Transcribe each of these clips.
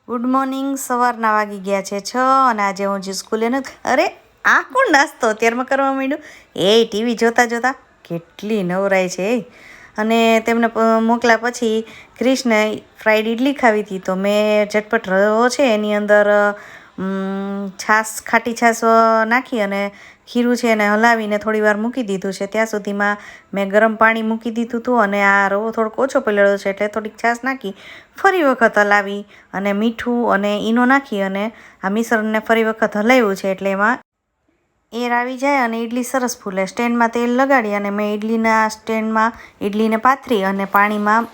Good morning. સવારના વાગી ગયા છે 6 અને આજે હું જે સ્કૂલે નથી. અરે આ કોણ નાસ્તો અત્યારમાં કરવા માંડ્યું? ટીવી જોતા જોતા કેટલી નવરાય છે અને તેમને મોકલ્યા પછી ક્રિશને ફ્રાઈડ ઇડલી ખાવી હતી, તો મેં ઝટપટ રવો છે એની અંદર ખાટી છાશ નાખી અને ખીરું છે એને હલાવીને થોડી વાર મૂકી દીધું છે. ત્યાં સુધીમાં મેં ગરમ પાણી મૂકી દીધું હતું અને આ રવો થોડોક ઓછો પલળ્યો છે એટલે થોડીક છાશ નાખી ફરી વખત હલાવી અને મીઠું અને ઈનો નાખી અને આ મિશ્રણને ફરી વખત હલાવ્યું છે એટલે એમાં એર આવી જાય અને ઇડલી સરસ ફૂલે. સ્ટેન્ડમાં તેલ લગાડી અને મેં ઇડલીના સ્ટેન્ડમાં ઇડલીને પાથરી અને પાણીમાં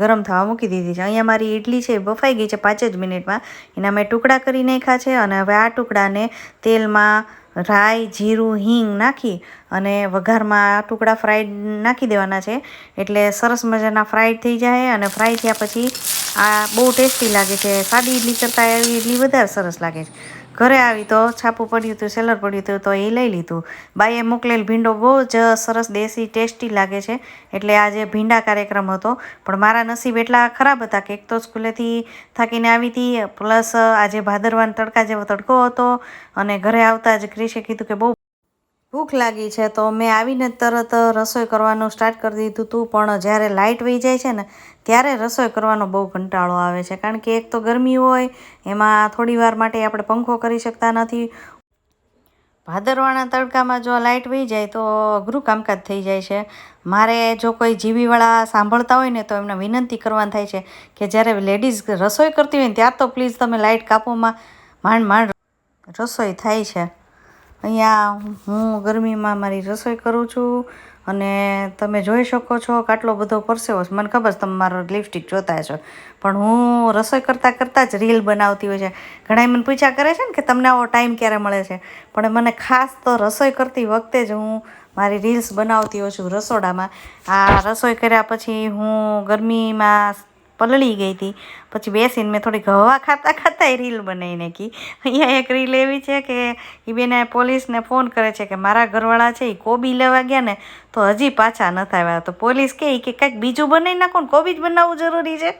ગરમ થવા મૂકી દીધી છે. અહીંયા મારી ઇડલી છે બફાઈ ગઈ છે 5 જ મિનિટમાં. એના મેં ટુકડા કરી નાખ્યા છે અને હવે આ ટુકડાને તેલમાં રાઈ, જીરું, હિંગ નાખી અને વઘારમાં આ ટુકડા ફ્રાઈડ નાખી દેવાના છે એટલે સરસ મજાના ફ્રાઈડ થઈ જાય. અને ફ્રાય થયા પછી આ બહુ ટેસ્ટી લાગે છે. સાદી ઇડલી કરતાં એવી ઇડલી વધારે સરસ લાગે છે. ઘરે આવી તો છાપું પડ્યું હતું, સેલર પડ્યું હતું તો એ લઈ લીધું. બાઈએ મોકલેલ ભીંડો બહુ જ સરસ દેશી ટેસ્ટી લાગે છે એટલે આજે ભીંડા કાર્યક્રમ હતો. પણ મારા નસીબ એટલા ખરાબ હતા કે એક તો સ્કૂલેથી થાકીને આવી હતી, પ્લસ આજે ભાદરવાન તડકા જેવો તડકો હતો અને ઘરે આવતા જ ક્રિશે કીધું કે બહુ ભૂખ લાગી છે, તો મેં આવીને તરત રસોઈ કરવાનું સ્ટાર્ટ કરી દીધું હતું. પણ જ્યારે લાઇટ વહી જાય છે ને ત્યારે રસોઈ કરવાનો બહુ કંટાળો આવે છે, કારણ કે એક તો ગરમી હોય, એમાં થોડી વાર માટે આપણે પંખો કરી શકતા નથી. ભાદરવાના તડકામાં જો લાઇટ વહી જાય તો અઘરું કામકાજ થઈ જાય છે. મારે જો કોઈ જીવીવાળા સાંભળતા હોય ને તો એમને વિનંતી કરવાની થાય છે કે જ્યારે લેડીઝ રસોઈ કરતી હોય ને ત્યાર તો પ્લીઝ તમે લાઇટ કાપોમાં, માંડ રસોઈ થાય છે. અહીંયા હું ગરમીમાં મારી રસોઈ કરું છું અને તમે જોઈ શકો છો કે આટલો બધો પરસેવો છે. મને ખબર છે તમે મારો લિપસ્ટિક જોતા છો, પણ હું રસોઈ કરતાં જ રીલ બનાવતી હોય છે. ઘણા મને પૂછ્યા કરે છે ને કે તમને આવો ટાઈમ ક્યારે મળે છે, પણ મને ખાસ તો રસોઈ કરતી વખતે જ હું મારી રીલ્સ બનાવતી હોઉં છું રસોડામાં. આ રસોઈ કર્યા પછી હું ગરમીમાં પલળી ગઈ હતી, પછી બેસીને મેં થોડીક હવા ખાતા રીલ બનાવી નાખી. અહીંયા એક રીલ એવી છે કે એ બેને પોલીસને ફોન કરે છે કે મારા ઘરવાળા છે એ કોબી લેવા ગયા ને તો હજી પાછા નથી આવ્યા. તો પોલીસ કહે કે કંઈક બીજું બનાવી નાખો ને, કોબી જ બનાવવું જરૂરી છે.